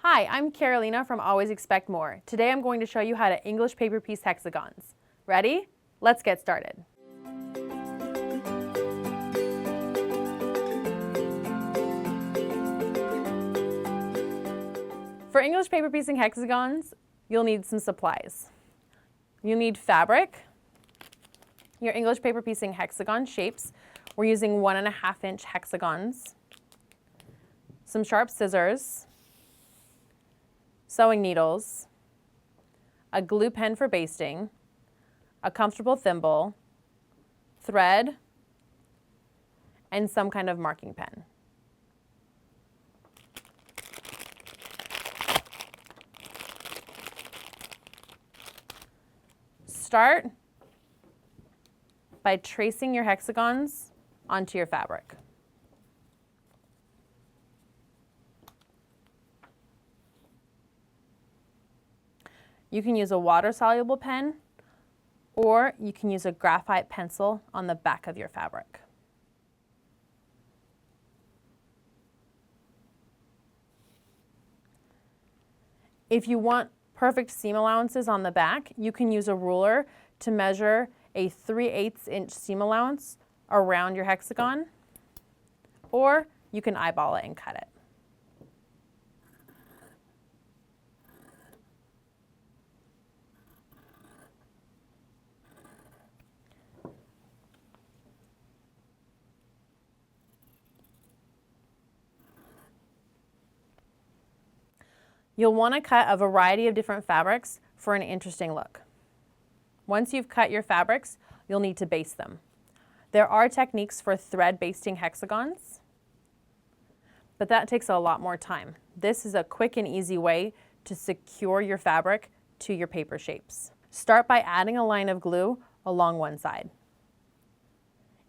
Hi, I'm Carolina from Always Expect More. Today I'm going to show you how to English paper piece hexagons. Ready? Let's get started. For English paper piecing hexagons, you'll need some supplies. You'll need fabric, your English paper piecing hexagon shapes. We're using 1.5-inch hexagons, some sharp scissors, sewing needles, a glue pen for basting, a comfortable thimble, thread, and some kind of marking pen. Start by tracing your hexagons onto your fabric. You can use a water-soluble pen, or you can use a graphite pencil on the back of your fabric. If you want perfect seam allowances on the back, you can use a ruler to measure a 3/8 inch seam allowance around your hexagon, or you can eyeball it and cut it. You'll want to cut a variety of different fabrics for an interesting look. Once you've cut your fabrics, you'll need to baste them. There are techniques for thread basting hexagons, but that takes a lot more time. This is a quick and easy way to secure your fabric to your paper shapes. Start by adding a line of glue along one side.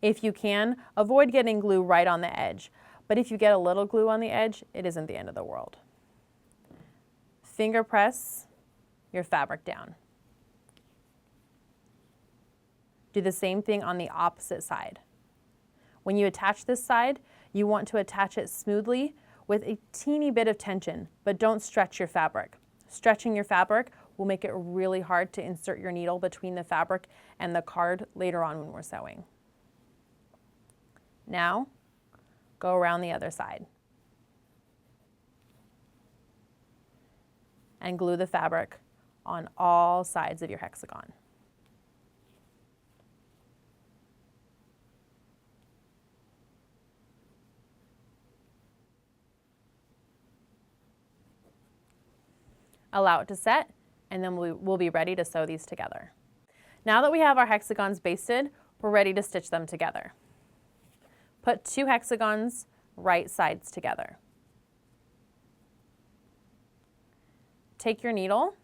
If you can, avoid getting glue right on the edge, but if you get a little glue on the edge, it isn't the end of the world. Finger press your fabric down. Do the same thing on the opposite side. When you attach this side, you want to attach it smoothly with a teeny bit of tension, but don't stretch your fabric. Stretching your fabric will make it really hard to insert your needle between the fabric and the card later on when we're sewing. Now, go around the other side and glue the fabric on all sides of your hexagon. Allow it to set, and then we'll be ready to sew these together. Now that we have our hexagons basted, we're ready to stitch them together. Put 2 hexagons right sides together. Take your needle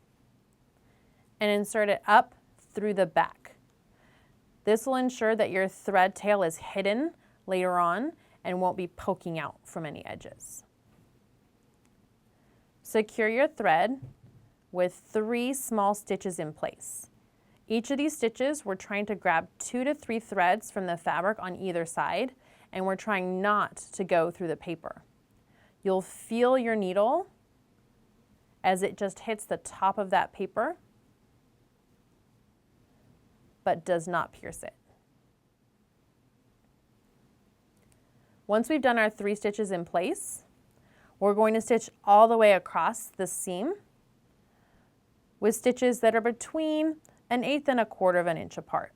and insert it up through the back. This will ensure that your thread tail is hidden later on and won't be poking out from any edges. Secure your thread with 3 small stitches in place. Each of these stitches, we're trying to grab 2 to 3 threads from the fabric on either side, and we're trying not to go through the paper. You'll feel your needle as it just hits the top of that paper, but does not pierce it. Once we've done our 3 stitches in place, we're going to stitch all the way across the seam with stitches that are between 1/8 and 1/4 inch apart.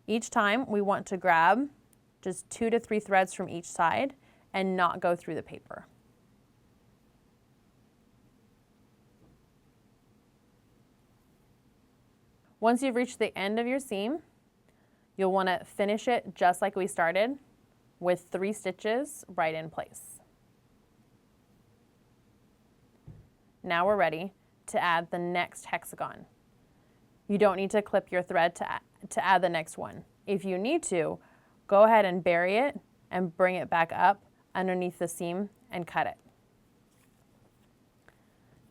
Each time we want to grab just 2 to 3 threads from each side and not go through the paper. Once you've reached the end of your seam, you'll want to finish it just like we started with 3 stitches right in place. Now we're ready to add the next hexagon. You don't need to clip your thread to add the next one. If you need to, go ahead and bury it and bring it back up underneath the seam and cut it.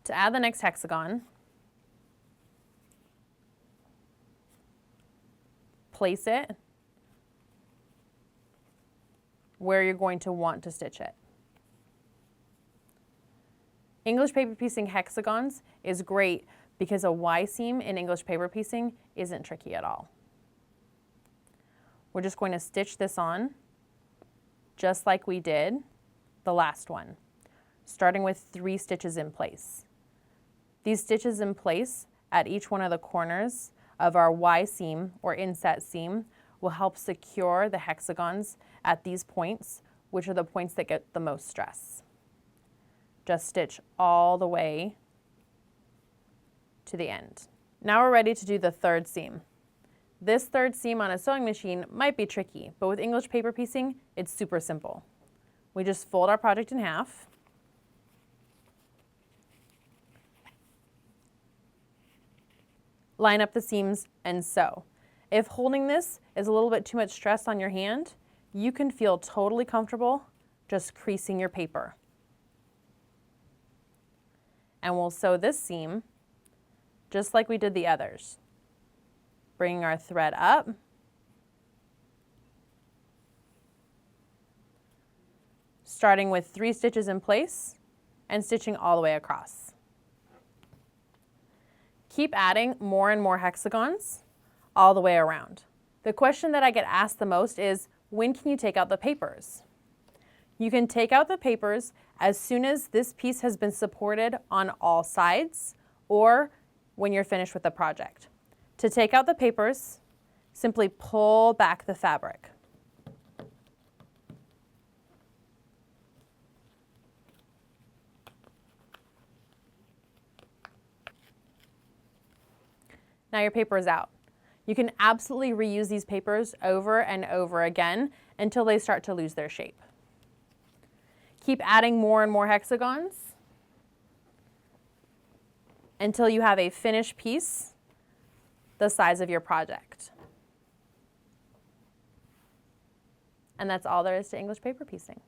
To add the next hexagon, place it where you're going to want to stitch it. English paper piecing hexagons is great because a Y seam in English paper piecing isn't tricky at all. We're just going to stitch this on just like we did the last one, starting with 3 stitches in place. These stitches in place at each one of the corners of our Y seam or inset seam will help secure the hexagons at these points, which are the points that get the most stress. Just stitch all the way to the end. Now we're ready to do the 3rd seam. This 3rd seam on a sewing machine might be tricky, but with English paper piecing, it's super simple. We just fold our project in half, line up the seams, and sew. If holding this is a little bit too much stress on your hand, you can feel totally comfortable just creasing your paper. And we'll sew this seam just like we did the others. Bringing our thread up, starting with 3 stitches in place and stitching all the way across. Keep adding more and more hexagons all the way around. The question that I get asked the most is, when can you take out the papers? You can take out the papers as soon as this piece has been supported on all sides or when you're finished with the project. To take out the papers, simply pull back the fabric. Now your paper is out. You can absolutely reuse these papers over and over again until they start to lose their shape. Keep adding more and more hexagons until you have a finished piece the size of your project. And that's all there is to English paper piecing.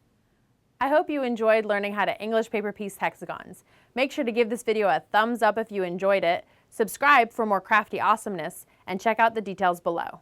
I hope you enjoyed learning how to English paper piece hexagons. Make sure to give this video a thumbs up if you enjoyed it, subscribe for more crafty awesomeness, and check out the details below.